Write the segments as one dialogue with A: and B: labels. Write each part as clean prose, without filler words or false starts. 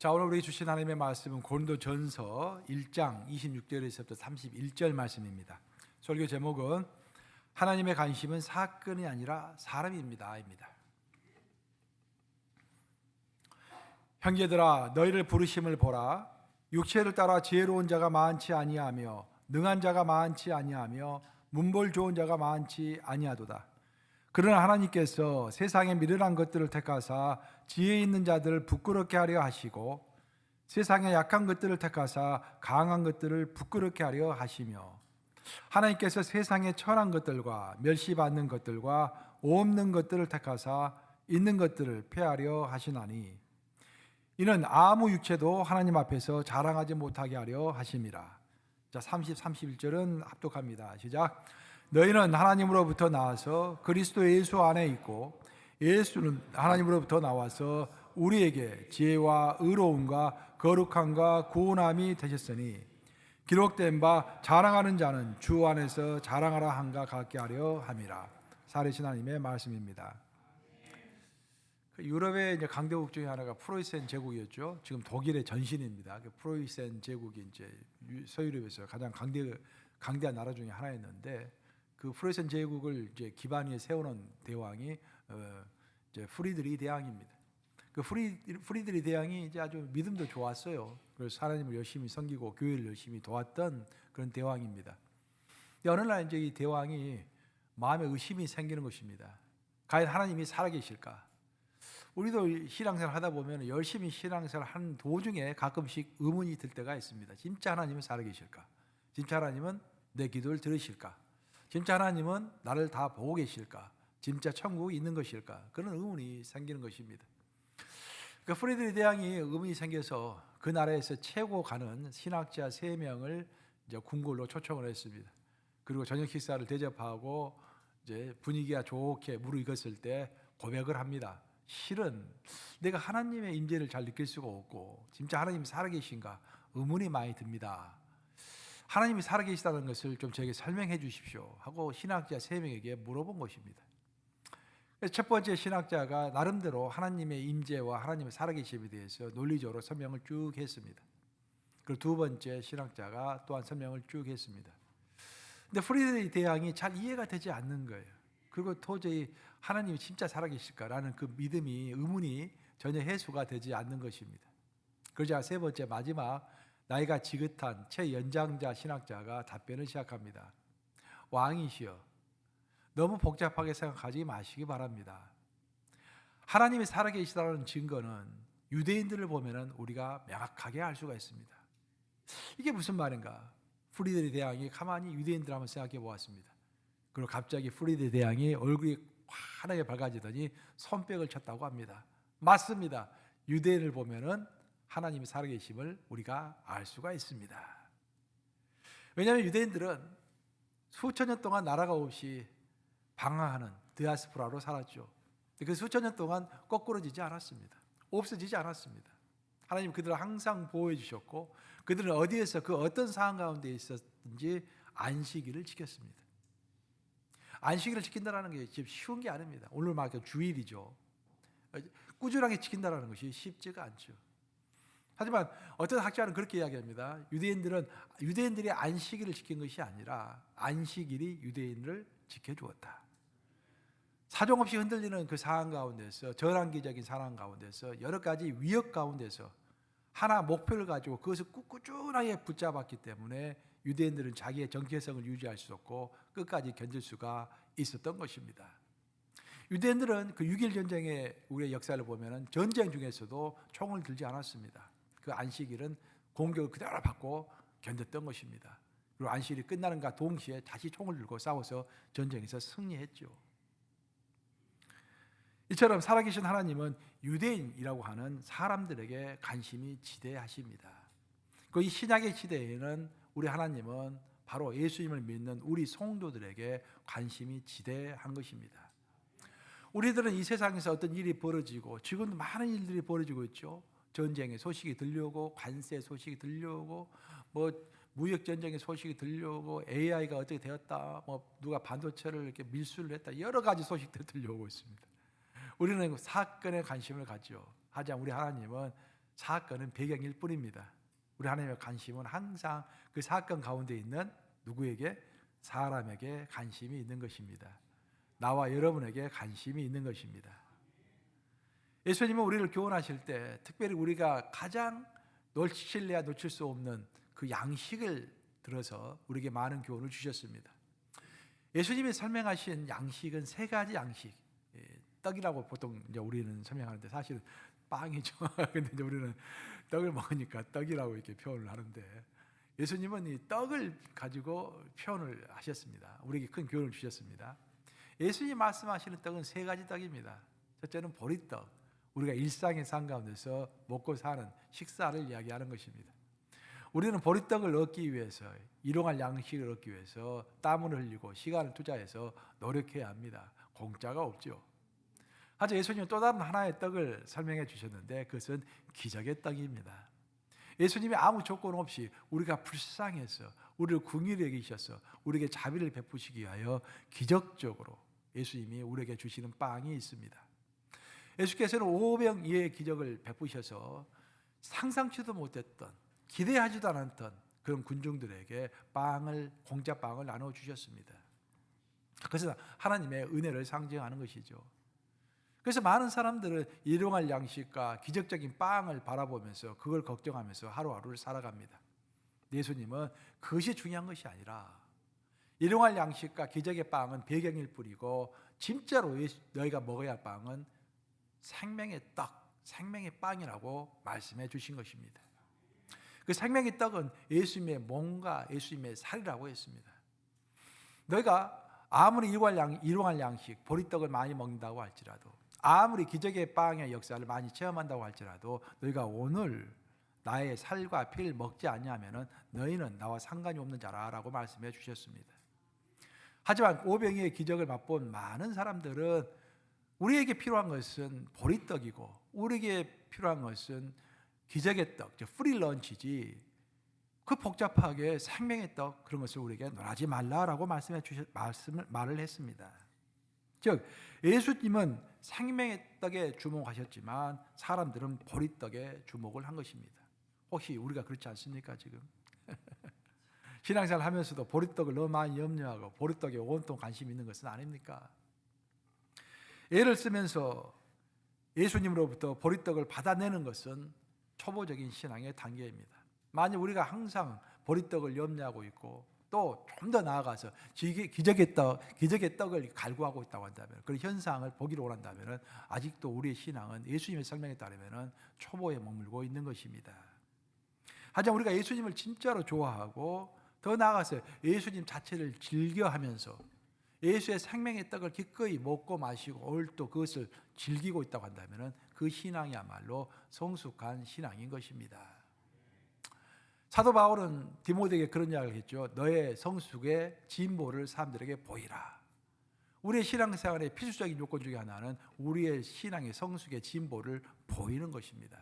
A: 자, 오늘 우리 주신 하나님의 말씀은 고린도전서 1장 26절에서부터 31절 말씀입니다. 설교 제목은 하나님의 관심은 사건이 아니라 사람입니다. 형제들아, 너희를 부르심을 보라. 육체를 따라 지혜로운 자가 많지 아니하며 능한 자가 많지 아니하며 문벌 좋은 자가 많지 아니하도다. 그러나 하나님께서 세상에 미련한 것들을 택하사 지혜 있는 자들을 부끄럽게 하려 하시고 세상에 약한 것들을 택하사 강한 것들을 부끄럽게 하려 하시며 하나님께서 세상에 천한 것들과 멸시받는 것들과 없는 것들을 택하사 있는 것들을 폐하려 하시나니 이는 아무 육체도 하나님 앞에서 자랑하지 못하게 하려 하심이라. 자, 30, 31절은 합독합니다. 시작. 너희는 하나님으로부터 나와서 그리스도 예수 안에 있고 예수는 하나님으로부터 나와서 우리에게 지혜와 의로움과 거룩함과 구원함이 되셨으니 기록된 바 자랑하는 자는 주 안에서 자랑하라 한가 같게 하려 함이라. 살아계신 하나님의 말씀입니다. 유럽의 이제 강대국 중에 하나가 프로이센 제국이었죠. 지금 독일의 전신입니다. 프로이센 제국이 이제 서유럽에서 가장 강대한 나라 중에 하나였는데 그 프로이센 제국을 이제 기반 위에 세우는 대왕이 이제 프리드리 대왕입니다. 그 프리드리 대왕이 이제 아주 믿음도 좋았어요. 그래서 하나님을 열심히 섬기고 교회를 열심히 도왔던 그런 대왕입니다. 어느 날 이제 이 대왕이 마음에 의심이 생기는 것입니다. 과연 하나님이 살아계실까? 우리도 신앙생활 하다 보면 열심히 신앙생활 하는 도중에 가끔씩 의문이 들 때가 있습니다. 진짜 하나님은 살아계실까? 진짜 하나님은 내 기도를 들으실까? 진짜 하나님은 나를 다 보고 계실까? 진짜 천국이 있는 것일까? 그런 의문이 생기는 것입니다. 그러니까 프리드리 대왕이 의문이 생겨서 그 나라에서 최고 가는 신학자 3명을 이제 궁궐로 초청을 했습니다. 그리고 저녁 식사를 대접하고 이제 분위기가 좋게 무르익었을 때 고백을 합니다. 실은 내가 하나님의 임재를 잘 느낄 수가 없고 진짜 하나님이 살아계신가 의문이 많이 듭니다. 하나님이 살아계시다는 것을 좀 저에게 설명해 주십시오 하고 신학자 3명에게 물어본 것입니다. 첫 번째 신학자가 나름대로 하나님의 임재와 하나님의 살아계심에 대해서 논리적으로 설명을 쭉 했습니다. 그리고 두 번째 신학자가 또한 설명을 쭉 했습니다. 근데 프리드리 대왕이 잘 이해가 되지 않는 거예요. 그리고 도저히 하나님이 진짜 살아계실까라는 그 믿음이 의문이 전혀 해소가 되지 않는 것입니다. 그러자 세 번째 마지막 나이가 지긋한 최연장자 신학자가 답변을 시작합니다. 왕이시여, 너무 복잡하게 생각하지 마시기 바랍니다. 하나님이 살아계시다는 증거는 유대인들을 보면 우리가 명확하게 알 수가 있습니다. 이게 무슨 말인가? 프리드리 대왕이 가만히 유대인들 한번 생각해 보았습니다. 그리고 갑자기 프리드리 대왕이 얼굴이 환하게 밝아지더니 손뼉을 쳤다고 합니다. 맞습니다. 유대인을 보면은 하나님이 살아계심을 우리가 알 수가 있습니다. 왜냐하면 유대인들은 수천 년 동안 나라가 없이 방황하는 디아스포라로 살았죠. 그 수천 년 동안 거꾸로지지 않았습니다. 없어지지 않았습니다. 하나님 그들을 항상 보호해 주셨고 그들은 어디에서 그 어떤 상황 가운데 있었든지 안식일을 지켰습니다. 안식일을 지킨다는 게 쉬운 게 아닙니다. 오늘 막 주일이죠. 꾸준하게 지킨다는 것이 쉽지가 않죠. 하지만 어떤 학자는 그렇게 이야기합니다. 유대인들이 안식일을 지킨 것이 아니라 안식일이 유대인을 지켜주었다. 사정없이 흔들리는 그 상황 가운데서 전환기적인 상황 가운데서 여러 가지 위협 가운데서 하나 목표를 가지고 그것을 꾸준하게 붙잡았기 때문에 유대인들은 자기의 정체성을 유지할 수 없고 끝까지 견딜 수가 있었던 것입니다. 유대인들은 그 6.1 전쟁의 우리의 역사를 보면 전쟁 중에서도 총을 들지 않았습니다. 그 안식일은 공격을 그대로 받고 견뎠던 것입니다. 그리고 안식일이 끝나는가 동시에 다시 총을 들고 싸워서 전쟁에서 승리했죠. 이처럼 살아계신 하나님은 유대인이라고 하는 사람들에게 관심이 지대하십니다. 그 이 신약의 시대에는 우리 하나님은 바로 예수님을 믿는 우리 성도들에게 관심이 지대한 것입니다. 우리들은 이 세상에서 어떤 일이 벌어지고 지금도 많은 일들이 벌어지고 있죠. 전쟁의 소식이 들려오고 관세 소식이 들려오고 무역 전쟁의 소식이 들려오고 AI가 어떻게 되었다, 누가 반도체를 이렇게 밀수를 했다, 여러 가지 소식들 들려오고 있습니다. 우리는 사건에 관심을 갖죠. 하지만 우리 하나님은 사건은 배경일 뿐입니다. 우리 하나님의 관심은 항상 그 사건 가운데 있는 누구에게? 사람에게 관심이 있는 것입니다. 나와 여러분에게 관심이 있는 것입니다. 예수님은 우리를 교훈하실 때 특별히 우리가 가장 놓칠래야 놓칠 수 없는 그 양식을 들어서 우리에게 많은 교훈을 주셨습니다. 예수님이 설명하신 양식은 세 가지 양식. 떡이라고 보통 이제 우리는 설명하는데 사실은 빵이죠. 근데 이제 우리는 떡을 먹으니까 떡이라고 이렇게 표현을 하는데 예수님은 이 떡을 가지고 표현을 하셨습니다. 우리에게 큰 교훈을 주셨습니다. 예수님 말씀하시는 떡은 세 가지 떡입니다. 첫째는 보리떡. 우리가 일상의 삶 가운데서 먹고 사는 식사를 이야기하는 것입니다. 우리는 보리떡을 얻기 위해서, 일용할 양식을 얻기 위해서 땀을 흘리고 시간을 투자해서 노력해야 합니다. 공짜가 없죠. 하지만 예수님은 또 다른 하나의 떡을 설명해 주셨는데 그것은 기적의 떡입니다. 예수님이 아무 조건 없이 우리가 불쌍해서 우리를 긍휼히 여기셔서 우리에게 자비를 베푸시기 위하여 기적적으로 예수님이 우리에게 주시는 빵이 있습니다. 예수께서는 5병 이의 기적을 베푸셔서 상상치도 못했던, 기대하지도 않았던 그런 군중들에게 공짜 빵을 나눠 주셨습니다. 그것은 하나님의 은혜를 상징하는 것이죠. 그래서 많은 사람들은 일용할 양식과 기적적인 빵을 바라보면서 그걸 걱정하면서 하루하루를 살아갑니다. 예수님은 그것이 중요한 것이 아니라 일용할 양식과 기적의 빵은 배경일 뿐이고 진짜로 너희가 먹어야 할 빵은 생명의 떡, 생명의 빵이라고 말씀해 주신 것입니다. 그 생명의 떡은 예수님의 몸과 예수님의 살이라고 했습니다. 너희가 아무리 일용할 양식, 보리떡을 많이 먹는다고 할지라도 아무리 기적의 빵의 역사를 많이 체험한다고 할지라도 너희가 오늘 나의 살과 피를 먹지 않냐면 너희는 나와 상관이 없는 자라라고 말씀해 주셨습니다. 하지만 오병이의 기적을 맛본 많은 사람들은 우리에게 필요한 것은 보리떡이고 우리에게 필요한 것은 기적의 떡, 프리런치지 그 복잡하게 생명의 떡 그런 것을 우리에게 논하지 말라라고 말을 했습니다. 즉 예수님은 생명의 떡에 주목하셨지만 사람들은 보리떡에 주목을 한 것입니다. 혹시 우리가 그렇지 않습니까 지금? 신앙생활 하면서도 보리떡을 너무 많이 염려하고 보리떡에 온통 관심 있는 것은 아닙니까? 예를 쓰면서 예수님으로부터 보리떡을 받아내는 것은 초보적인 신앙의 단계입니다. 만약 우리가 항상 보리떡을 염려하고 있고 또 좀 더 나아가서 기적의 떡을 갈구하고 있다고 한다면 그런 현상을 보기를 원한다면 아직도 우리의 신앙은 예수님의 설명에 따르면 초보에 머물고 있는 것입니다. 하지만 우리가 예수님을 진짜로 좋아하고 더 나아가서 예수님 자체를 즐겨하면서 예수의 생명의 떡을 기꺼이 먹고 마시고 오늘 또 그것을 즐기고 있다고 한다면 그 신앙이야말로 성숙한 신앙인 것입니다. 사도 바울은 디모데에게 그런 이야기를 했죠. 너의 성숙의 진보를 사람들에게 보이라. 우리의 신앙생활의 필수적인 요건 중에 하나는 우리의 신앙의 성숙의 진보를 보이는 것입니다.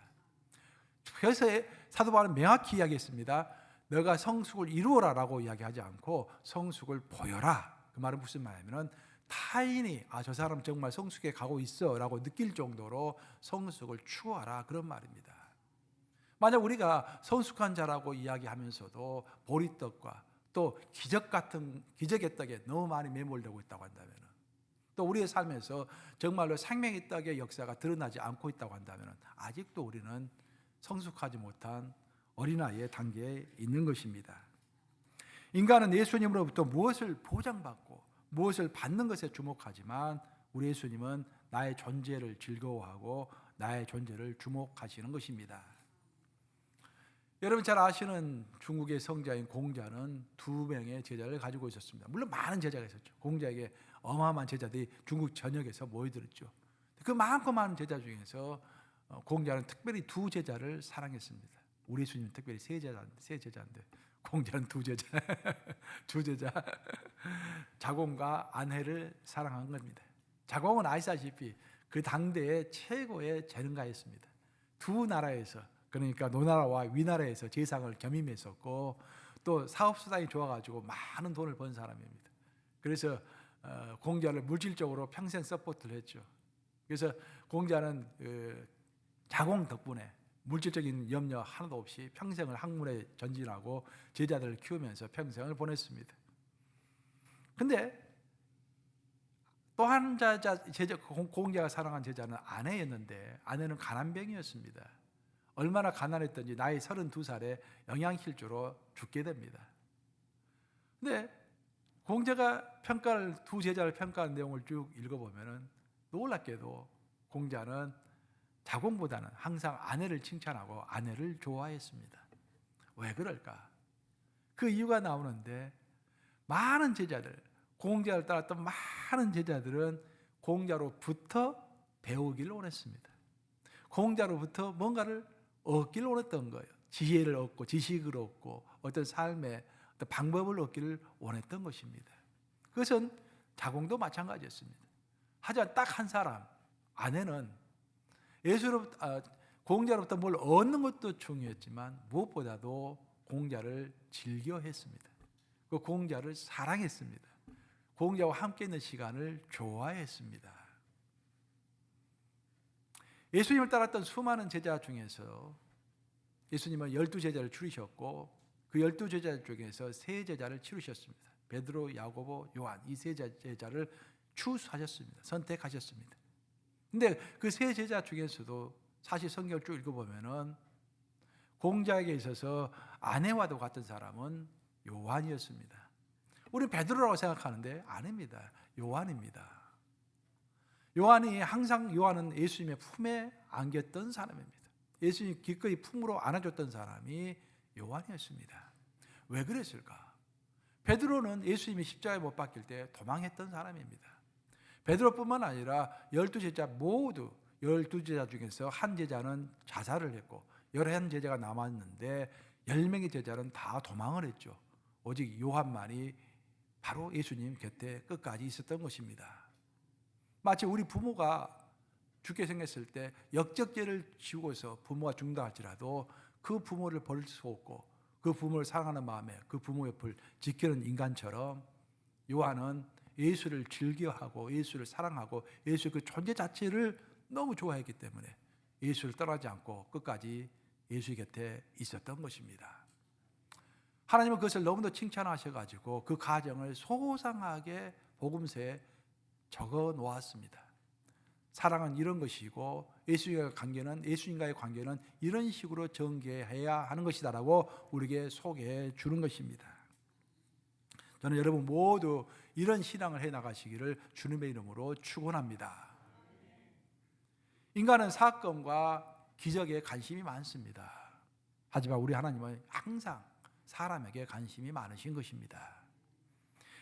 A: 그래서 사도 바울은 명확히 이야기했습니다. 너가 성숙을 이루어라라고 이야기하지 않고 성숙을 보여라. 그 말은 무슨 말이냐면 타인이 저 사람 정말 성숙해 가고 있어라고 느낄 정도로 성숙을 추구하라 그런 말입니다. 만약 우리가 성숙한 자라고 이야기하면서도 보리떡과 또 기적의 떡에 너무 많이 매몰되고 있다고 한다면 또 우리의 삶에서 정말로 생명의 떡의 역사가 드러나지 않고 있다고 한다면 아직도 우리는 성숙하지 못한 어린아이의 단계에 있는 것입니다. 인간은 예수님으로부터 무엇을 보장받고 무엇을 받는 것에 주목하지만 우리 예수님은 나의 존재를 즐거워하고 나의 존재를 주목하시는 것입니다. 여러분 잘 아시는 중국의 성자인 공자는 2명의 제자를 가지고 있었습니다. 물론 많은 제자가 있었죠. 공자에게 어마어마한 제자들이 중국 전역에서 모여들었죠. 그 많고 많은 제자 중에서 공자는 특별히 2 제자를 사랑했습니다. 우리 예수님은 특별히 3 제자인데 공자는 2 제자, 2 제자. 자공과 안해를 사랑한 겁니다. 자공은 아시다시피 그 당대의 최고의 재능가였습니다. 2 나라에서 그러니까 노나라와 위나라에서 재상을 겸임했었고 또 사업수단이 좋아가지고 많은 돈을 번 사람입니다. 그래서 공자를 물질적으로 평생 서포트를 했죠. 그래서 공자는 자공 덕분에 물질적인 염려 하나도 없이 평생을 학문에 전진하고 제자들을 키우면서 평생을 보냈습니다. 근데 또 한 제자, 공자가 사랑한 제자는 아내였는데 아내는 가난병이었습니다. 얼마나 가난했던지 나이 32살에 영양실조로 죽게 됩니다. 근데 공자가 두 제자를 평가한 내용을 쭉 읽어보면 놀랍게도 공자는 자공보다는 항상 아내를 칭찬하고 아내를 좋아했습니다. 왜 그럴까? 그 이유가 나오는데 많은 제자들, 공자를 따랐던 많은 제자들은 공자로부터 배우기를 원했습니다. 공자로부터 뭔가를 얻기를 원했던 거예요. 지혜를 얻고 지식을 얻고 어떤 삶의 어떤 방법을 얻기를 원했던 것입니다. 그것은 자공도 마찬가지였습니다. 하지만 딱 한 사람, 아내는 공자로부터 뭘 얻는 것도 중요했지만 무엇보다도 공자를 즐겨했습니다. 그 공자를 사랑했습니다. 공자와 함께 있는 시간을 좋아했습니다. 예수님을 따랐던 수많은 제자 중에서 예수님은 12제자를 추리셨고 그 12제자 중에서 3제자를 치르셨습니다. 베드로, 야고보, 요한 이 3제자를 추수하셨습니다. 선택하셨습니다. 근데 그 3제자 중에서도 사실 성경을 쭉 읽어보면은 공자에게 있어서 아내와도 같은 사람은 요한이었습니다. 우리는 베드로라고 생각하는데 아닙니다. 요한입니다. 요한은 예수님의 품에 안겼던 사람입니다. 예수님 기꺼이 품으로 안아줬던 사람이 요한이었습니다. 왜 그랬을까? 베드로는 예수님이 십자가에 못 박힐 때 도망했던 사람입니다. 베드로뿐만 아니라 12제자 모두 12제자 중에서 한 제자는 자살을 했고 11제자가 남았는데 10명의 제자는 다 도망을 했죠. 오직 요한만이 바로 예수님 곁에 끝까지 있었던 것입니다. 마치 우리 부모가 죽게 생겼을 때 역적죄를 지우고서 부모가 죽는다 할지라도 그 부모를 버릴 수 없고 그 부모를 사랑하는 마음에 그 부모 옆을 지키는 인간처럼 요한은 예수를 즐겨하고 예수를 사랑하고 예수의 그 존재 자체를 너무 좋아했기 때문에 예수를 떠나지 않고 끝까지 예수 곁에 있었던 것입니다. 하나님은 그것을 너무도 칭찬하셔가지고 그 가정을 소상하게 복음서에 적어 놓았습니다. 사랑은 이런 것이고 예수님과의 관계는 이런 식으로 전개해야 하는 것이다라고 우리에게 소개해 주는 것입니다. 저는 여러분 모두 이런 신앙을 해 나가시기를 주님의 이름으로 축원합니다. 인간은 사건과 기적에 관심이 많습니다. 하지만 우리 하나님은 항상 사람에게 관심이 많으신 것입니다.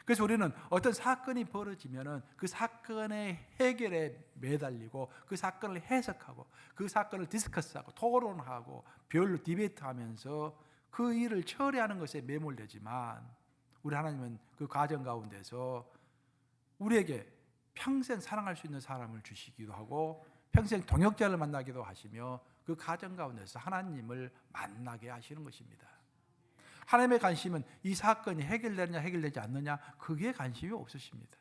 A: 그래서 우리는 어떤 사건이 벌어지면은 그 사건의 해결에 매달리고 그 사건을 해석하고 그 사건을 디스커스하고 토론하고 별로 디베이트하면서 그 일을 처리하는 것에 매몰되지만 우리 하나님은 그 과정 가운데서 우리에게 평생 사랑할 수 있는 사람을 주시기도 하고 평생 동역자를 만나기도 하시며 그 과정 가운데서 하나님을 만나게 하시는 것입니다. 하나님의 관심은 이 사건이 해결되느냐 해결되지 않느냐 그게 관심이 없으십니다.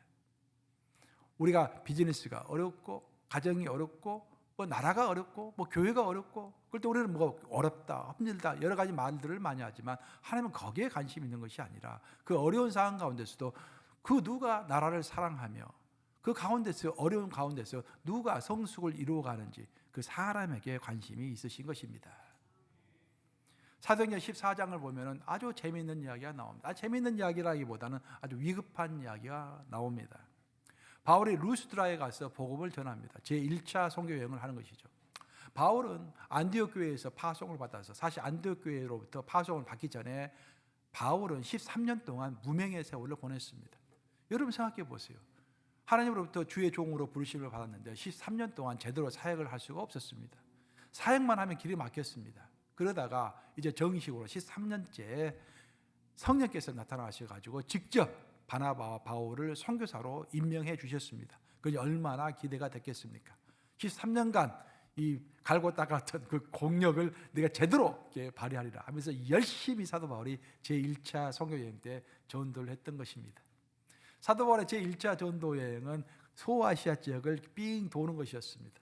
A: 우리가 비즈니스가 어렵고 가정이 어렵고 뭐 나라가 어렵고 뭐 교회가 어렵고 그럴 때 우리는 뭐 어렵다 힘들다 여러 가지 말들을 많이 하지만 하나님은 거기에 관심이 있는 것이 아니라 그 어려운 상황 가운데서도 그 누가 나라를 사랑하며 그 가운데서 어려운 가운데서 누가 성숙을 이루어가는지 그 사람에게 관심이 있으신 것입니다. 사도행전 14장을 보면 아주 재미있는 이야기가 나옵니다. 재미있는 이야기라기보다는 아주 위급한 이야기가 나옵니다. 바울이 루스드라에 가서 복음을 전합니다. 제1차 선교 여행을 하는 것이죠. 바울은 안디옥 교회에서 파송을 받아서 사실 안디옥 교회로부터 파송을 받기 전에 바울은 13년 동안 무명의 세월을 보냈습니다. 여러분 생각해 보세요. 하나님으로부터 주의 종으로 부르심을 받았는데 13년 동안 제대로 사역을 할 수가 없었습니다. 사역만 하면 길이 막혔습니다. 그러다가 이제 정식으로 13년째 성령께서 나타나셔가지고 직접 바나바와 바울을 선교사로 임명해 주셨습니다. 그게 얼마나 기대가 됐겠습니까? 13년간 이 갈고 닦았던 그 공력을 내가 제대로 발휘하리라 하면서 열심히 사도 바울이 제1차 선교여행 때 전도를 했던 것입니다. 사도 바울의 제1차 전도여행은 소아시아 지역을 삥 도는 것이었습니다.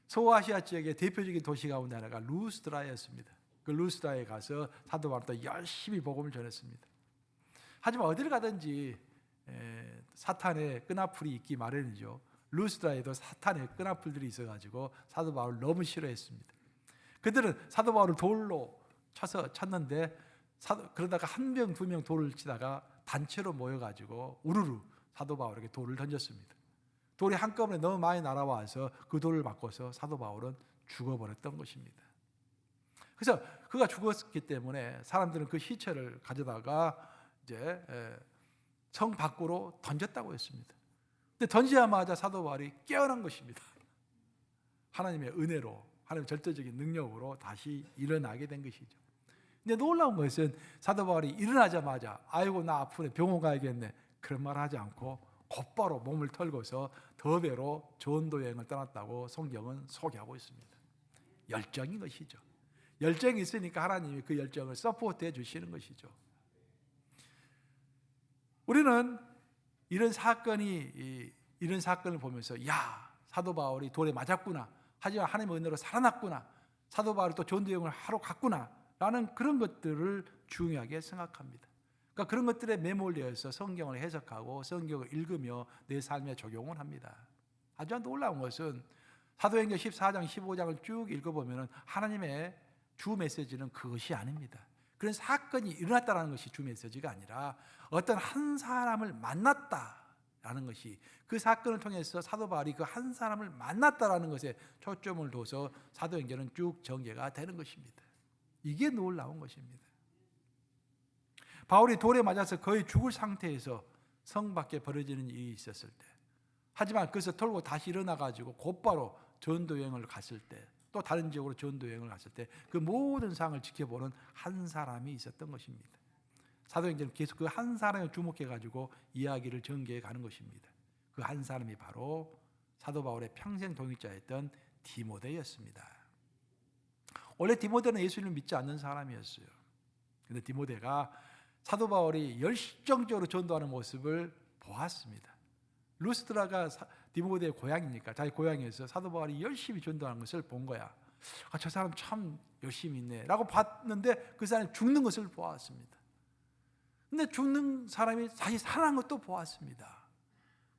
A: 소아시아 지역의 대표적인 도시 가운데 하나가 루스드라였습니다. 그 루스드라에 가서 사도 바울도 열심히 복음을 전했습니다. 하지만 어디를 가든지 사탄의 끈앞풀이 있기 마련이죠. 루스드라에도 사탄의 끈앞풀들이 있어가지고 사도 바울을 너무 싫어했습니다. 그들은 사도 바울을 돌로 쳤는데 그러다가 한 명, 두 명 돌을 치다가 단체로 모여가지고 우르르 사도 바울에게 돌을 던졌습니다. 돌이 한꺼번에 너무 많이 날아와서 그 돌을 맞고서 사도 바울은 죽어버렸던 것입니다. 그래서 그가 죽었기 때문에 사람들은 그 시체를 가져다가 이제 성 밖으로 던졌다고 했습니다. 근데 던지자마자 사도 바울이 깨어난 것입니다. 하나님의 은혜로, 하나님의 절대적인 능력으로 다시 일어나게 된 것이죠. 근데 놀라운 것은 사도 바울이 일어나자마자 아이고 나 아프네 병원 가야겠네 그런 말 하지 않고 곧바로 몸을 털고서 더베로 전도 여행을 떠났다고 성경은 소개하고 있습니다. 열정인 것이죠. 열정이 있으니까 하나님이 그 열정을 서포트해 주시는 것이죠. 우리는 이런 사건을 보면서 야 사도 바울이 돌에 맞았구나. 하지만 하나님의 은혜로 살아났구나. 사도 바울이 또 전도 여행을 하러 갔구나. 라는 그런 것들을 중요하게 생각합니다. 그러니까 그런 것들에 매몰되어서 성경을 해석하고 성경을 읽으며 내 삶에 적용을 합니다. 아주 놀라운 것은 사도행전 14장 15장을 쭉 읽어보면 하나님의 주 메시지는 그것이 아닙니다. 그런 사건이 일어났다는 것이 주 메시지가 아니라 어떤 한 사람을 만났다라는 것이 그 사건을 통해서 사도 바울이 그 한 사람을 만났다라는 것에 초점을 둬서 사도행전은 쭉 전개가 되는 것입니다. 이게 놀라운 것입니다. 바울이 돌에 맞아서 거의 죽을 상태에서 성 밖에 벌어지는 일이 있었을 때 하지만 그것을 털고 다시 일어나가지고 곧바로 전도 여행을 갔을 때 또 다른 지역으로 전도 여행을 갔을 때 그 모든 상황을 지켜보는 한 사람이 있었던 것입니다. 사도행전은 계속 그 한 사람에 주목해가지고 이야기를 전개해 가는 것입니다. 그 한 사람이 바로 사도 바울의 평생 동역자였던 디모데였습니다. 원래 디모데는 예수님을 믿지 않는 사람이었어요. 그런데 디모데가 사도 바울이 열정적으로 전도하는 모습을 보았습니다. 루스드라가 디모데의 고향이니까 자기 고향에서 사도 바울이 열심히 전도하는 것을 본 거야. 저 사람 참 열심히 있네 라고 봤는데 그 사람이 죽는 것을 보았습니다. 근데 죽는 사람이 다시 살아난 것도 보았습니다.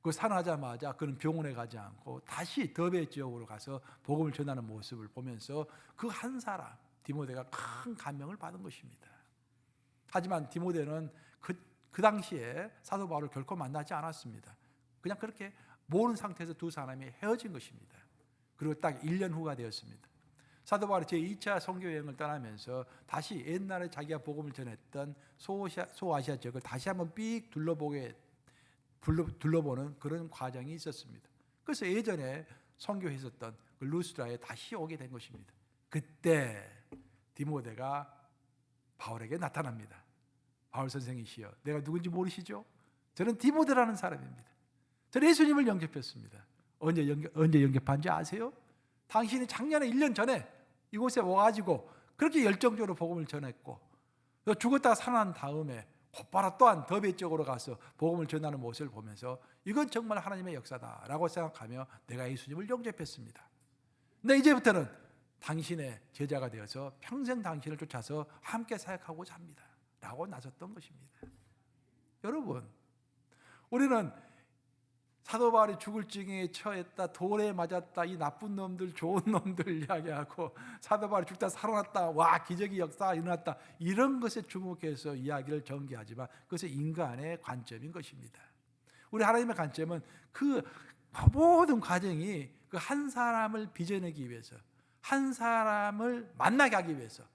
A: 그 살아나자마자 그는 병원에 가지 않고 다시 더베 지역으로 가서 복음을 전하는 모습을 보면서 그 한 사람 디모데가 큰 감명을 받은 것입니다. 하지만 디모데는 그 당시에 사도 바울을 결코 만나지 않았습니다. 그냥 그렇게 모르는 상태에서 두 사람이 헤어진 것입니다. 그리고 딱 1년 후가 되었습니다. 사도 바울이 제2차 선교 여행을 떠나면서 다시 옛날에 자기가 복음을 전했던 소아시아 지역을 다시 한번 삑 둘러보는 그런 과정이 있었습니다. 그래서 예전에 선교했었던 그 루스드라에 다시 오게 된 것입니다. 그때 디모데가 바울에게 나타납니다. 바울 선생이시여, 내가 누군지 모르시죠? 저는 디모데라는 사람입니다. 저는 예수님을 영접했습니다. 언제 영접한지 아세요? 당신이 작년에 1년 전에 이곳에 와가지고 그렇게 열정적으로 복음을 전했고 죽었다가 살아난 다음에 곧바로 또한 더베 쪽으로 가서 복음을 전하는 모습을 보면서 이건 정말 하나님의 역사다라고 생각하며 내가 예수님을 영접했습니다. 근데 이제부터는 당신의 제자가 되어서 평생 당신을 쫓아서 함께 사역하고자 합니다 라고 나섰던 것입니다. 여러분, 우리는 사도 바울이 죽을 징에 처했다, 돌에 맞았다, 이 나쁜 놈들, 좋은 놈들 이야기하고 사도 바울이 죽다 살아났다, 와 기적의 역사가 일어났다, 이런 것에 주목해서 이야기를 전개하지만 그것은 인간의 관점인 것입니다. 우리 하나님의 관점은 그 모든 과정이 그 한 사람을 빚어내기 위해서, 한 사람을 만나게 하기 위해서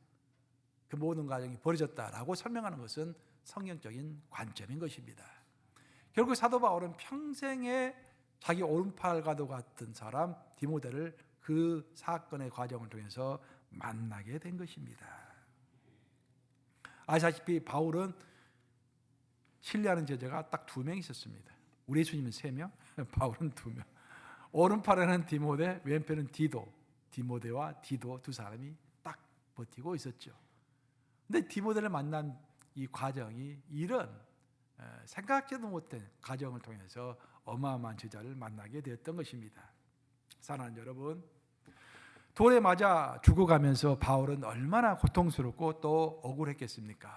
A: 그 모든 과정이 벌어졌다라고 설명하는 것은 성경적인 관점인 것입니다. 결국 사도 바울은 평생에 자기 오른팔과도 같은 사람 디모데를 그 사건의 과정을 통해서 만나게 된 것입니다. 아시다시피 바울은 신뢰하는 제자가 딱 2명 있었습니다. 우리 예수님은 3명, 바울은 2명. 오른팔에는 디모데, 왼편은 디모데와 디도 두 사람이 딱 버티고 있었죠. 근데 디모데를 만난 이 과정이 이런 생각지도 못한 과정을 통해서 어마어마한 제자를 만나게 되었던 것입니다. 사랑하는 여러분, 돌에 맞아 죽어가면서 바울은 얼마나 고통스럽고 또 억울했겠습니까?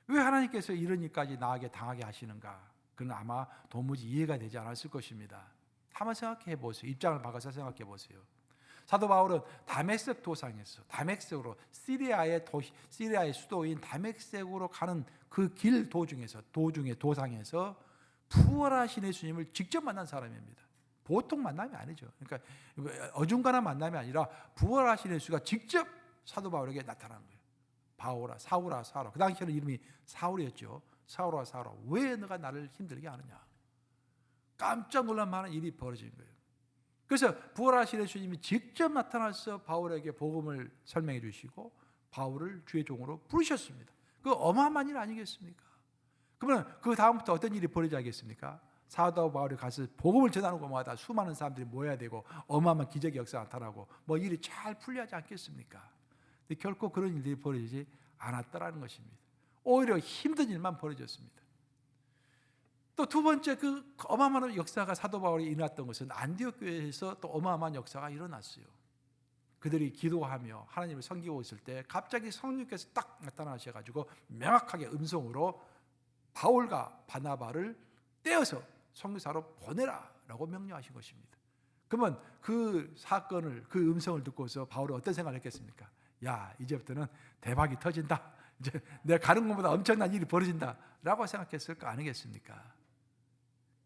A: 왜 하나님께서 이런 일까지 나에게 당하게 하시는가? 그건 아마 도무지 이해가 되지 않았을 것입니다. 한번 생각해 보세요. 입장을 바꿔서 생각해 보세요. 사도 바울은 다메섹 도상에서 다메섹으로 시리아의 수도인 다메섹으로 가는 그 길 도상에서 부활하신 예수님을 직접 만난 사람입니다. 보통 만남이 아니죠. 그러니까 어중간한 만남이 아니라 부활하신 예수가 직접 사도 바울에게 나타난 거예요. 사울아. 그 당시에는 이름이 사울이었죠. 사울아, 왜 너가 나를 힘들게 하느냐? 깜짝 놀랄 만한 일이 벌어진 거예요. 그래서 부활하신 예수님이 직접 나타나서 바울에게 복음을 설명해 주시고 바울을 주의 종으로 부르셨습니다. 그 어마어마한 일 아니겠습니까? 그러면 그 다음부터 어떤 일이 벌어지겠습니까? 사도 바울이 가서 복음을 전하는 곳마다 수많은 사람들이 모여야 되고 어마어마한 기적의 역사가 나타나고 뭐 일이 잘 풀려하지 않겠습니까? 근데 결코 그런 일들이 벌어지지 않았다라는 것입니다. 오히려 힘든 일만 벌어졌습니다. 또 두 번째 그 어마어마한 역사가 사도 바울이 일어났던 것은 안디옥 교회에서 또 어마어마한 역사가 일어났어요. 그들이 기도하며 하나님을 섬기고 있을 때 갑자기 성령께서 딱 나타나셔가지고 명확하게 음성으로 바울과 바나바를 떼어서 선교사로 보내라라고 명령하신 것입니다. 그러면 그 사건을 그 음성을 듣고서 바울은 어떤 생각을 했겠습니까? 야, 이제부터는 대박이 터진다. 이제 내가 가는 것보다 엄청난 일이 벌어진다라고 생각했을 거 아니겠습니까?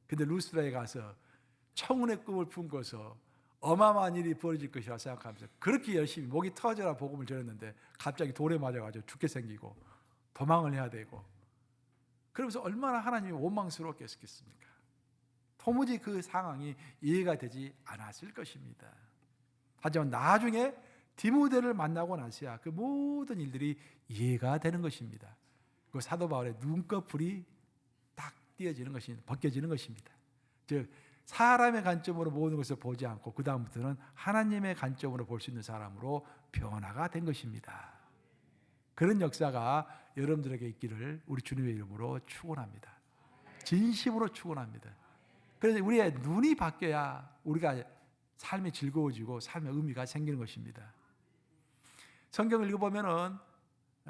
A: 근데 루스드라에 가서 청운의 꿈을 품고서 어마어마한 일이 벌어질 것이라 생각하면서 그렇게 열심히 목이 터져라 복음을 전했는데 갑자기 돌에 맞아가지고 죽게 생기고 도망을 해야 되고 그러면서 얼마나 하나님이 원망스러웠겠습니까? 도무지 그 상황이 이해가 되지 않았을 것입니다. 하지만 나중에 디모데를 만나고 나서야 그 모든 일들이 이해가 되는 것입니다. 그 사도 바울의 눈꺼풀이 딱 벗겨지는 것입니다. 즉 사람의 관점으로 모든 것을 보지 않고 그 다음부터는 하나님의 관점으로 볼 수 있는 사람으로 변화가 된 것입니다. 그런 역사가 여러분들에게 있기를 우리 주님의 이름으로 축원합니다. 진심으로 축원합니다. 그래서 우리의 눈이 바뀌어야 우리가 삶이 즐거워지고 삶의 의미가 생기는 것입니다. 성경을 읽어보면은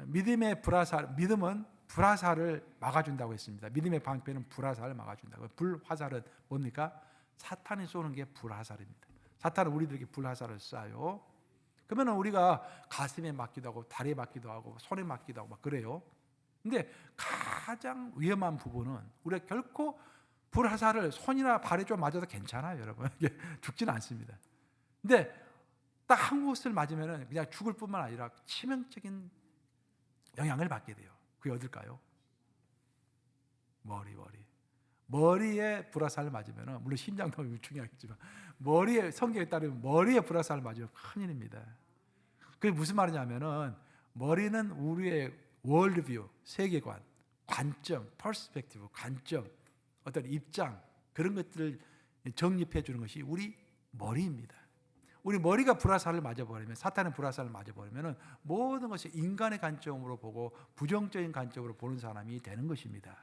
A: 믿음은 불화살을 막아준다고 했습니다. 믿음의 방패는 불화살을 막아준다고. 불화살은 뭡니까? 사탄이 쏘는 게 불화살입니다. 사탄은 우리들에게 불화살을 쏴요. 그러면 우리가 가슴에 맞기도 하고 다리에 맞기도 하고 손에 맞기도 하고 막 그래요. 근데 가장 위험한 부분은 우리가 결코 불화살을 손이나 발에 좀 맞아도 괜찮아요, 여러분. 죽지는 않습니다. 근데 딱 한 곳을 맞으면 그냥 죽을 뿐만 아니라 치명적인 영향을 받게 돼요. 그게 어딜까요? 머리에 불화살을 맞으면 물론 심장도 중요하겠지만 성경에 따르면 머리에 불화살을 맞으면 큰일입니다. 그게 무슨 말이냐면은 머리는 우리의 월드뷰, 세계관, 관점, 퍼스펙티브, 관점, 어떤 입장 그런 것들을 정립해 주는 것이 우리 머리입니다. 우리 머리가 불화살을 맞아버리면 사탄의 불화살을 맞아버리면 모든 것이 인간의 관점으로 보고 부정적인 관점으로 보는 사람이 되는 것입니다.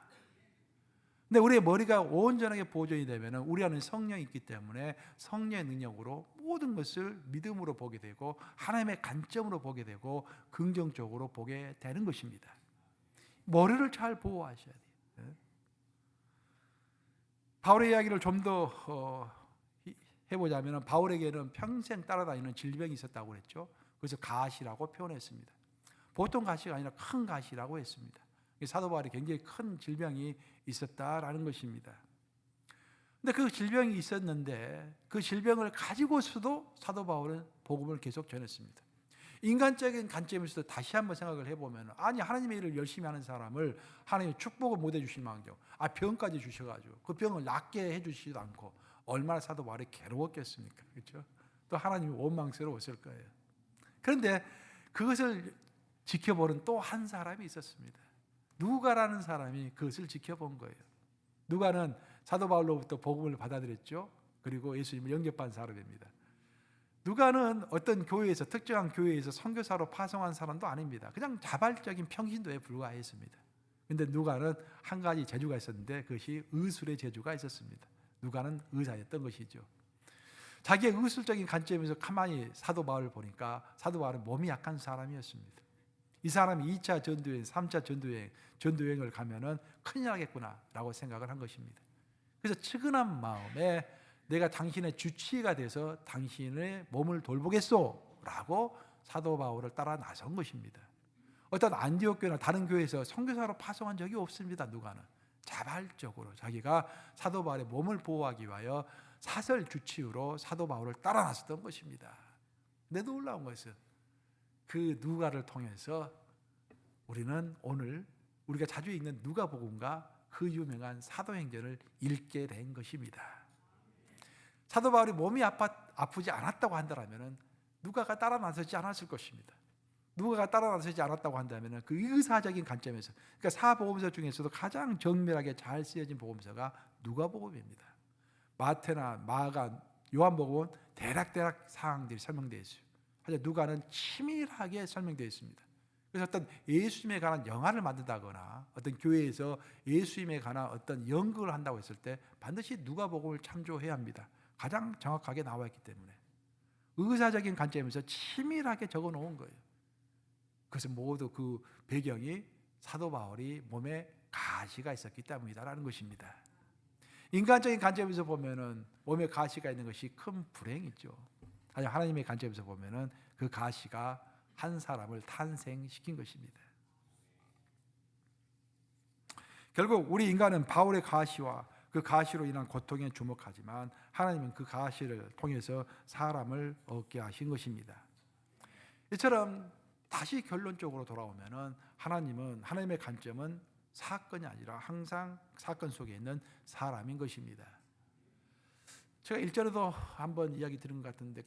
A: 근데 우리의 머리가 온전하게 보존이 되면 우리 안에 성령이 있기 때문에 성령의 능력으로 모든 것을 믿음으로 보게 되고 하나님의 관점으로 보게 되고 긍정적으로 보게 되는 것입니다. 머리를 잘 보호하셔야 돼요. 바울의 이야기를 좀 더 해보자면 바울에게는 평생 따라다니는 질병이 있었다고 그랬죠. 그래서 가시라고 표현했습니다. 보통 가시가 아니라 큰 가시라고 했습니다. 사도 바울이 굉장히 큰 질병이 있었다라는 것입니다. 근데 그 질병이 있었는데 그 질병을 가지고서도 사도 바울은 복음을 계속 전했습니다. 인간적인 관점에서 다시 한번 생각을 해보면 아니 하나님의 일을 열심히 하는 사람을 하나님이 축복을 못 해주실 망정 병까지 주셔가지고 그 병을 낫게 해주시지도 않고 얼마나 사도 바울이 괴로웠겠습니까? 그렇죠? 또 하나님이 원망스러웠을 거예요. 그런데 그것을 지켜보는 또 한 사람이 있었습니다. 누가라는 사람이 그것을 지켜본 거예요. 누가는 사도 바울로부터 복음을 받아들였죠. 그리고 예수님을 영접한 사람입니다. 누가는 어떤 교회에서 특정한 교회에서 선교사로 파송한 사람도 아닙니다. 그냥 자발적인 평신도에 불과했습니다. 그런데 누가는 한 가지 재주가 있었는데 그것이 의술의 재주가 있었습니다. 누가는 의사였던 것이죠. 자기의 의술적인 관점에서 가만히 사도 바울을 보니까 사도 바울은 몸이 약한 사람이었습니다. 이 사람이 2차 전도여행, 3차 전도여행을 가면은 큰일 나겠구나라고 생각을 한 것입니다. 그래서 측은한 마음에 내가 당신의 주치의가 돼서 당신의 몸을 돌보겠소라고 사도 바울을 따라 나선 것입니다. 어떤 안디옥 교회나 다른 교회에서 선교사로 파송한 적이 없습니다. 누가는 자발적으로 자기가 사도 바울의 몸을 보호하기 위하여 사설 주치의로 사도 바울을 따라 나섰던 것입니다. 근데 놀라운 것은 그 누가를 통해서 우리는 오늘 우리가 자주 읽는 누가복음과 그 유명한 사도행전을 읽게 된 것입니다. 사도 바울이 몸이 아프지 않았다고 한다면 누가가 따라 나서지 않았을 것입니다. 누가가 따라 나서지 않았다고 한다면 그 의사적인 관점에서, 그러니까 사복음서 중에서도 가장 정밀하게 잘 쓰여진 복음서가 누가복음입니다. 마태나 마가, 요한복음은 대략 사항들이 설명되어 있어요. 하지만 누가는 치밀하게 설명되어 있습니다. 그래서 어떤 예수님에 관한 영화를 만든다거나 어떤 교회에서 예수님에 관한 어떤 연극을 한다고 했을 때 반드시 누가복음을 참조해야 합니다. 가장 정확하게 나와 있기 때문에 의사적인 관점에서 치밀하게 적어 놓은 거예요. 그래서 모두 그 배경이 사도 바울이 몸에 가시가 있었기 때문이다라는 것입니다. 인간적인 관점에서 보면은 몸에 가시가 있는 것이 큰 불행이죠. 하지만 하나님의 관점에서 보면은 그 가시가 한 사람을 탄생시킨 것입니다. 결국 우리 인간은 바울의 가시와 그 가시로 인한 고통에 주목하지만 하나님은 그 가시를 통해서 사람을 얻게 하신 것입니다. 이처럼 다시 결론적으로 돌아오면은 하나님의 관점은 사건이 아니라 항상 사건 속에 있는 사람인 것입니다. 제가 일전에도 한번 이야기 들은 것 같은데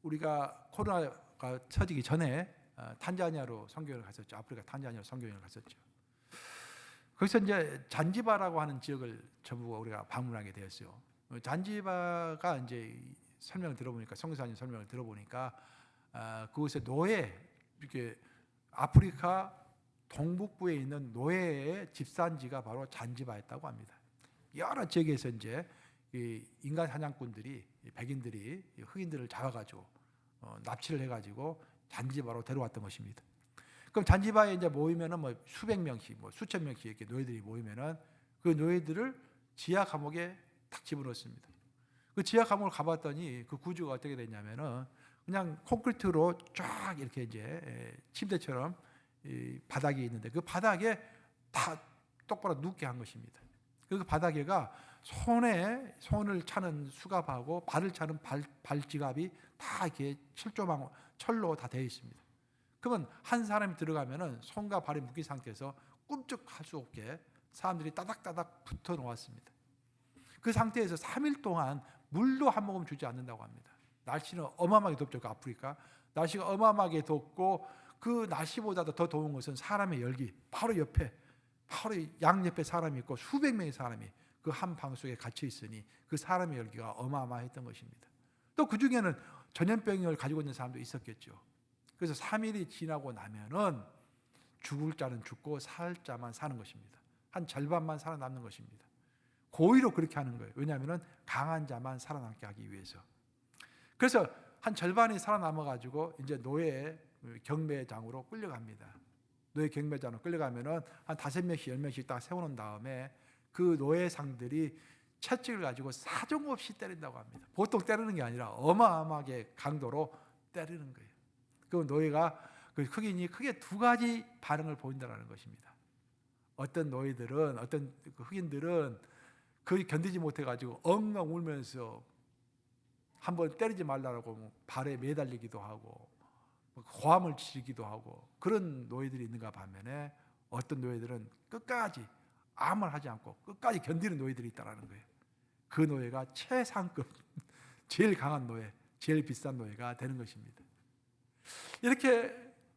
A: 우리가 코로나가 터지기 전에 탄자니아로 선교를 갔었죠. 아프리카 탄자니아로 선교를 갔었죠. 거기서 이제 잔지바라고 하는 지역을 전부 우리가 방문하게 되었어요. 잔지바가 이제 설명을 들어보니까 성교사님 설명을 들어보니까 그곳에 이렇게 아프리카 동북부에 있는 노예의 집산지가 바로 잔지바였다고 합니다. 여러 지역에서 이제 인간 사냥꾼들이 백인들이 흑인들을 잡아가지고 납치를 해가지고 잔지바로 데려왔던 것입니다. 그럼 잔지바에 이제 모이면은 뭐 수백 명씩, 뭐 수천 명씩 이렇게 노예들이 모이면은 그 노예들을 지하 감옥에 딱 집어넣습니다. 그 지하 감옥을 가봤더니 그 구조가 어떻게 됐냐면은 그냥 콘크리트로 쫙 이렇게 이제 침대처럼 바닥이 있는데 그 바닥에 다 똑바로 눕게 한 것입니다. 그 바닥에가 손을 차는 수갑하고 발을 차는 발지갑이 다 이렇게 철로 다 되어 있습니다. 그러면 한 사람이 들어가면은 손과 발이 묶인 상태에서 꿈쩍할 수 없게 사람들이 따닥따닥 붙어 놓았습니다. 그 상태에서 3일 동안 물도 한 모금 주지 않는다고 합니다. 날씨는 어마어마하게 덥죠. 그 아프리카 날씨가 어마어마하게 덥고 그 날씨보다도 더 더운 것은 사람의 열기. 바로 양옆에 사람이 있고 수백 명의 사람이 그 한 방 속에 갇혀 있으니 그 사람의 열기가 어마어마했던 것입니다. 또 그 중에는 전염병을 가지고 있는 사람도 있었겠죠. 그래서 3일이 지나고 나면은 죽을 자는 죽고 살 자만 사는 것입니다. 한 절반만 살아남는 것입니다. 고의로 그렇게 하는 거예요. 왜냐하면 강한 자만 살아남게 하기 위해서. 그래서 한 절반이 살아남아가지고 이제 노예 경매장으로 끌려갑니다. 노예 경매장으로 끌려가면은 한 5명씩 10명씩 딱 세워놓은 다음에 그 노예상들이 채찍을 가지고 사정없이 때린다고 합니다. 보통 때리는 게 아니라 어마어마하게 강도로 때리는 거예요. 그 노예가 그 흑인이 크게 두 가지 반응을 보인다는 것입니다. 어떤 노예들은 어떤 흑인들은 거의 견디지 못해가지고 엉엉 울면서 한번 때리지 말라고 발에 매달리기도 하고 고함을 지르기도 하고 그런 노예들이 있는가 반면에 어떤 노예들은 끝까지 아무 말 하지 않고 끝까지 견디는 노예들이 있다는 거예요. 그 노예가 최상급 제일 강한 노예, 제일 비싼 노예가 되는 것입니다. 이렇게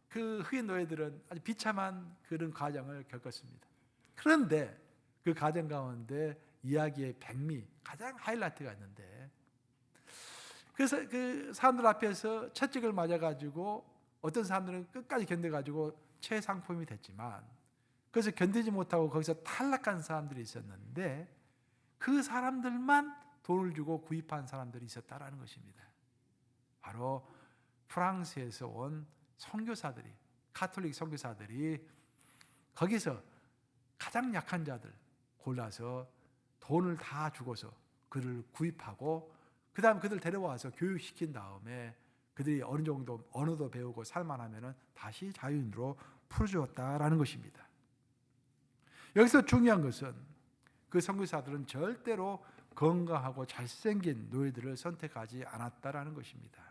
A: 그 흑인 노예들은 아주 비참한 그런 과정을 겪었습니다. 그런데 그 과정 가운데 이야기의 백미, 가장 하이라이트가 있는데 그래서 그 사람들 앞에서 채찍을 맞아가지고 어떤 사람들은 끝까지 견뎌가지고 최상품이 됐지만 그래서 견디지 못하고 거기서 탈락한 사람들이 있었는데 그 사람들만 돈을 주고 구입한 사람들이 있었다라는 것입니다. 바로 프랑스에서 온 선교사들이, 가톨릭 선교사들이 거기서 가장 약한 자들 골라서 돈을 다 주고서 그를 구입하고 그 다음 그들 데려와서 교육시킨 다음에 그들이 어느 정도 언어도 배우고 살만하면 다시 자유인으로 풀어주었다라는 것입니다. 여기서 중요한 것은 그 선교사들은 절대로 건강하고 잘생긴 노예들을 선택하지 않았다라는 것입니다.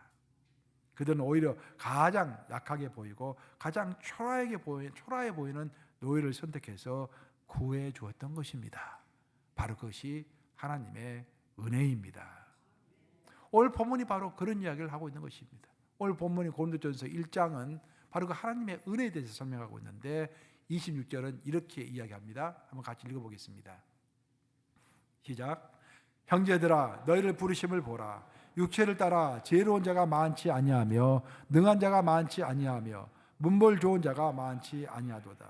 A: 그들은 오히려 가장 약하게 보이고 가장 초라해 보이는 노예를 선택해서 구해 주었던 것입니다. 바로 그것이 하나님의 은혜입니다. 오늘 본문이 바로 그런 이야기를 하고 있는 것입니다. 오늘 본문이 고린도전서 1장은 바로 그 하나님의 은혜에 대해서 설명하고 있는데 26절은 이렇게 이야기합니다. 한번 같이 읽어보겠습니다. 시작. 형제들아 너희를 부르심을 보라. 육체를 따라 지혜로운 자가 많지 아니하며 능한 자가 많지 아니하며 문벌 좋은 자가 많지 아니하도다.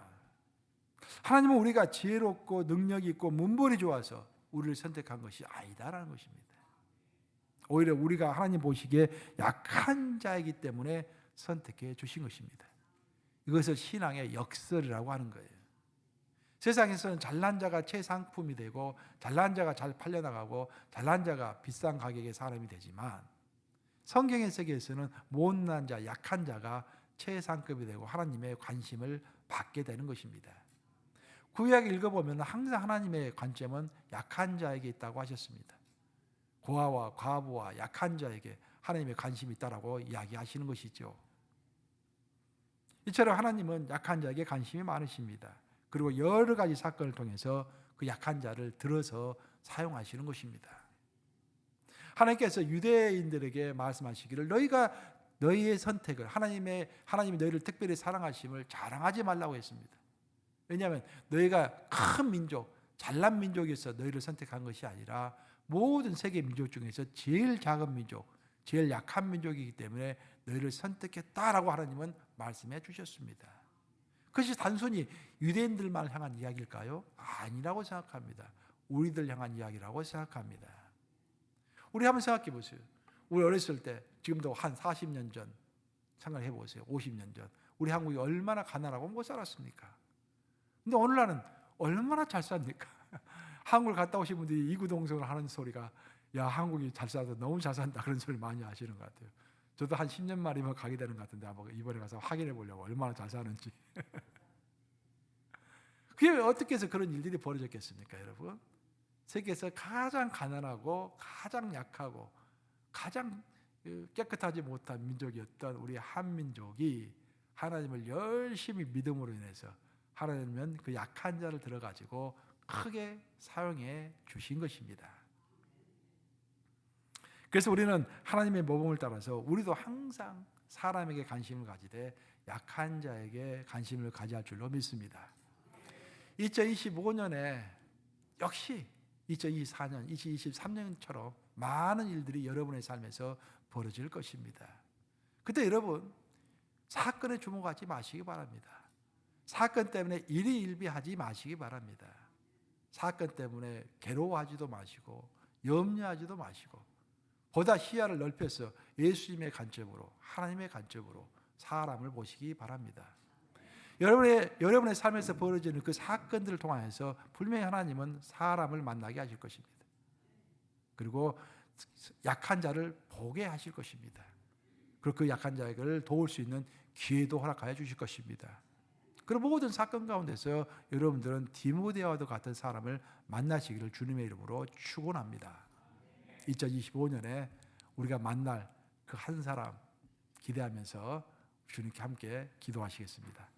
A: 하나님은 우리가 지혜롭고 능력이 있고 문벌이 좋아서 우리를 선택한 것이 아니다라는 것입니다. 오히려 우리가 하나님 보시기에 약한 자이기 때문에 선택해 주신 것입니다. 이것을 신앙의 역설이라고 하는 거예요. 세상에서는 잘난 자가 최상품이 되고 잘난 자가 잘 팔려나가고 잘난 자가 비싼 가격의 사람이 되지만 성경의 세계에서는 못난 자, 약한 자가 최상급이 되고 하나님의 관심을 받게 되는 것입니다. 구약 읽어보면 항상 하나님의 관점은 약한 자에게 있다고 하셨습니다. 고아와 과부와 약한 자에게 하나님의 관심이 있다라고 이야기하시는 것이죠. 이처럼 하나님은 약한 자에게 관심이 많으십니다. 그리고 여러 가지 사건을 통해서 그 약한 자를 들어서 사용하시는 것입니다. 하나님께서 유대인들에게 말씀하시기를 너희가 너희의 선택을 하나님이 너희를 특별히 사랑하심을 자랑하지 말라고 했습니다. 왜냐하면 너희가 큰 민족, 잘난 민족에서 너희를 선택한 것이 아니라 모든 세계 민족 중에서 제일 작은 민족, 제일 약한 민족이기 때문에 너희를 선택했다라고 하나님은 말씀해 주셨습니다. 그것이 단순히 유대인들만 향한 이야기일까요? 아니라고 생각합니다. 우리들 향한 이야기라고 생각합니다. 우리 한번 생각해 보세요. 우리 어렸을 때 지금도 한 40년 전 생각해 보세요. 50년 전 우리 한국이 얼마나 가난하고 못 살았습니까? 근데 오늘날은 얼마나 잘 삽니까? 한국을 갔다 오신 분들이 이구동성을 하는 소리가 야 한국이 잘 살다 너무 잘 산다 그런 소리 많이 하시는 것 같아요. 저도 한 10년 만이면 가게 되는 것 같은데 이번에 가서 확인해 보려고 얼마나 잘 사는지. 그게 어떻게 해서 그런 일들이 벌어졌겠습니까 여러분? 세계에서 가장 가난하고 가장 약하고 가장 깨끗하지 못한 민족이었던 우리 한민족이 하나님을 열심히 믿음으로 인해서 하나님은 그 약한 자를 들어가지고 크게 사용해 주신 것입니다. 그래서 우리는 하나님의 모범을 따라서 우리도 항상 사람에게 관심을 가지되 약한 자에게 관심을 가져야 할 줄로 믿습니다. 2025년에 역시 2024년, 2023년처럼 많은 일들이 여러분의 삶에서 벌어질 것입니다. 그때 여러분 사건에 주목하지 마시기 바랍니다. 사건 때문에 일희일비하지 마시기 바랍니다. 사건 때문에 괴로워하지도 마시고 염려하지도 마시고 보다 시야를 넓혀서 예수님의 관점으로 하나님의 관점으로 사람을 보시기 바랍니다. 여러분의 삶에서 벌어지는 그 사건들을 통해서 분명히 하나님은 사람을 만나게 하실 것입니다. 그리고 약한 자를 보게 하실 것입니다. 그리고 그 약한 자를 도울 수 있는 기회도 허락하여 주실 것입니다. 그리고 모든 사건 가운데서 여러분들은 디모데와도 같은 사람을 만나시기를 주님의 이름으로 축원합니다. 2025년에 우리가 만날 그 한 사람 기대하면서 주님께 함께 기도하시겠습니다.